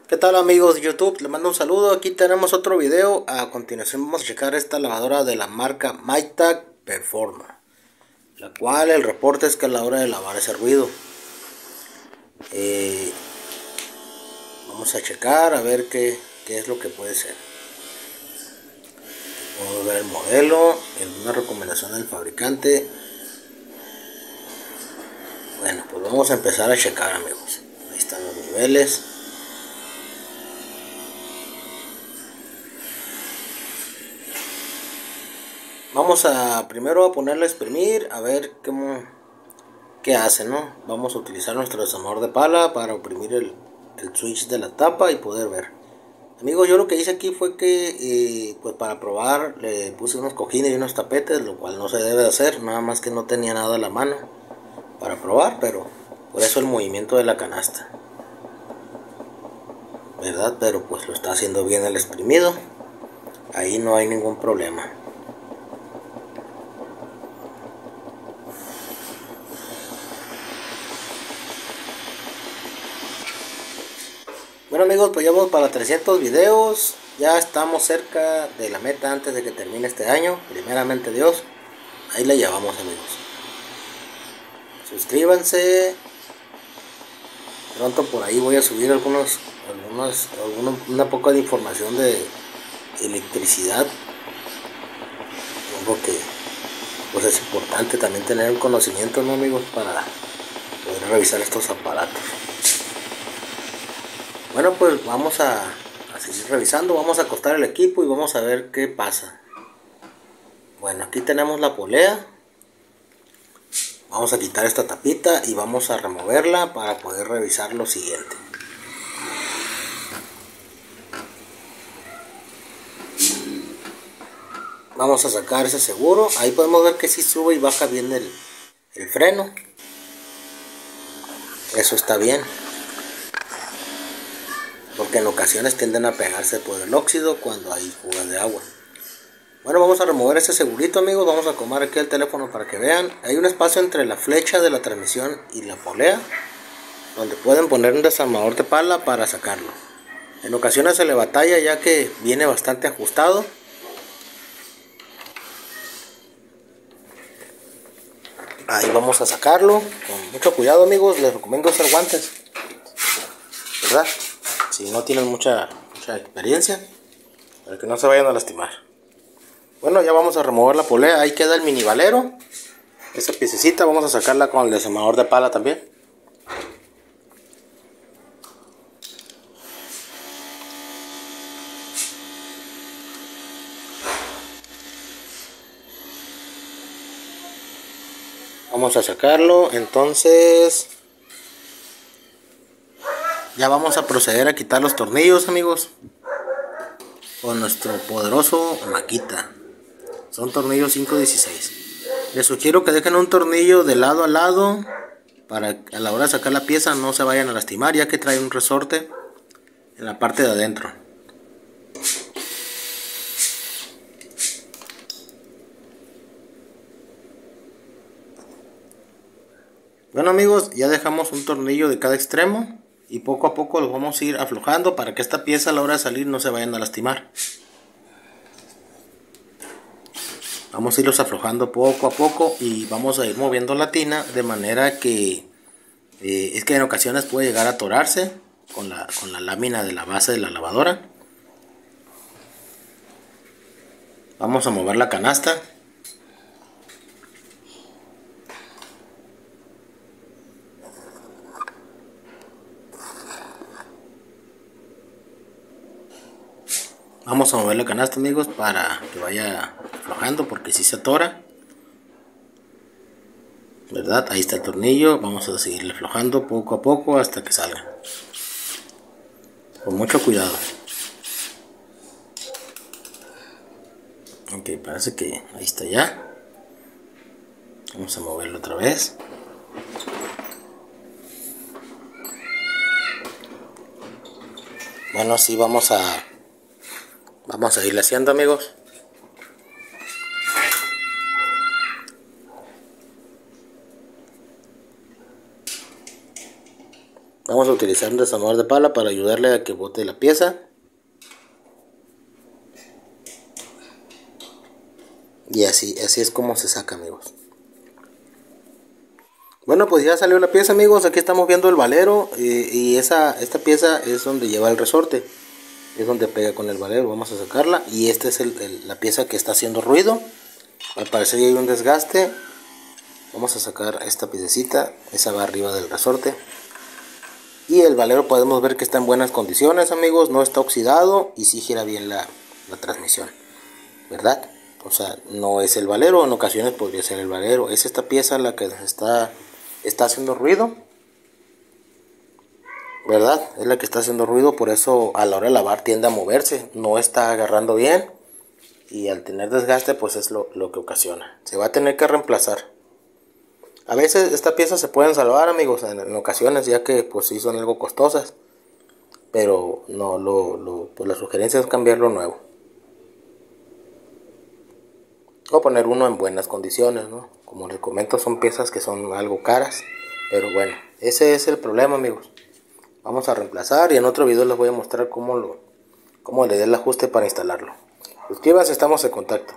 ¿Qué tal amigos de YouTube? Les mando un saludo. Aquí tenemos otro video. A continuación vamos a checar esta lavadora de la marca Maytag Performa, la cual el reporte es que a la hora de lavar ese ruido. Vamos a checar a ver qué es lo que puede ser. Vamos a ver el modelo, una recomendación del fabricante. Bueno, pues vamos a empezar a checar, amigos. Ahí están los niveles. Vamos a primero a ponerle a exprimir, a ver qué hace, ¿no? Vamos a utilizar nuestro desarmador de pala para oprimir el switch de la tapa y poder ver. Amigos, yo lo que hice aquí fue que pues para probar le puse unos cojines y unos tapetes, lo cual no se debe de hacer, nada más que no tenía nada a la mano para probar, pero por eso el movimiento de la canasta, ¿verdad? Pero pues lo está haciendo bien el exprimido, ahí no hay ningún problema. Bueno amigos, pues ya vamos para 300 videos, ya estamos cerca de la meta antes de que termine este año, primeramente Dios, ahí la llevamos amigos. Suscríbanse, pronto por ahí voy a subir una poca de información de electricidad, porque pues es importante también tener un conocimiento, ¿no amigos? Para poder revisar estos aparatos. Bueno, pues vamos a seguir revisando, vamos a acostar el equipo y vamos a ver qué pasa. Bueno, aquí tenemos la polea. Vamos a quitar esta tapita y vamos a removerla para poder revisar lo siguiente. Vamos a sacar ese seguro. Ahí podemos ver que sí sube y baja bien el freno. Eso está bien, porque en ocasiones tienden a pegarse por el óxido cuando hay fugas de agua. Bueno, vamos a remover ese segurito amigos. Vamos a acomodar aquí el teléfono para que vean. Hay un espacio entre la flecha de la transmisión y la polea, donde pueden poner un desarmador de pala para sacarlo. En ocasiones se le batalla ya que viene bastante ajustado. Ahí vamos a sacarlo con mucho cuidado amigos. Les recomiendo usar guantes, ¿verdad? Si no tienen mucha experiencia, para que no se vayan a lastimar. Bueno, ya vamos a remover la polea. Ahí queda el mini valero. Esa piececita vamos a sacarla con el desarmador de pala también. Vamos a sacarlo, entonces ya vamos a proceder a quitar los tornillos amigos con nuestro poderoso Makita. Son tornillos 516. Les sugiero que dejen un tornillo de lado a lado para que a la hora de sacar la pieza no se vayan a lastimar, ya que trae un resorte en la parte de adentro. Bueno amigos, ya dejamos un tornillo de cada extremo y poco a poco los vamos a ir aflojando para que esta pieza a la hora de salir no se vayan a lastimar. Vamos a irlos aflojando poco a poco y vamos a ir moviendo la tina de manera que es que en ocasiones puede llegar a atorarse con la lámina de la base de la lavadora. Vamos a mover la canasta. Vamos a mover la canasta amigos para que vaya aflojando, porque si se atora, ¿verdad? Ahí está el tornillo. Vamos a seguirle aflojando poco a poco hasta que salga, con mucho cuidado. Ok, parece que ahí está ya. Vamos a moverlo otra vez. Bueno, así vamos a irle haciendo amigos. Vamos a utilizar un desarmador de pala para ayudarle a que bote la pieza. Y así es como se saca, amigos. Bueno, pues ya salió la pieza, amigos. Aquí estamos viendo el valero. Y esta pieza es donde lleva el resorte. Es donde pega con el valero. Vamos a sacarla. Y esta es la pieza que está haciendo ruido. Al parecer hay un desgaste. Vamos a sacar esta piececita. Esa va arriba del resorte. Y el valero podemos ver que está en buenas condiciones, amigos. No está oxidado y sí gira bien la transmisión, ¿verdad? O sea, no es el valero. En ocasiones podría ser el valero. Es esta pieza la que está haciendo ruido, ¿verdad? Es la que está haciendo ruido. Por eso a la hora de lavar tiende a moverse. No está agarrando bien. Y al tener desgaste pues es lo que ocasiona. Se va a tener que reemplazar. A veces estas piezas se pueden salvar, amigos, en ocasiones, ya que pues sí son algo costosas. Pero no, pues la sugerencia es cambiarlo nuevo. O poner uno en buenas condiciones, ¿no? Como les comento, son piezas que son algo caras. Pero bueno, ese es el problema, amigos. Vamos a reemplazar y en otro video les voy a mostrar cómo le dé el ajuste para instalarlo. Suscríbanse, estamos en contacto.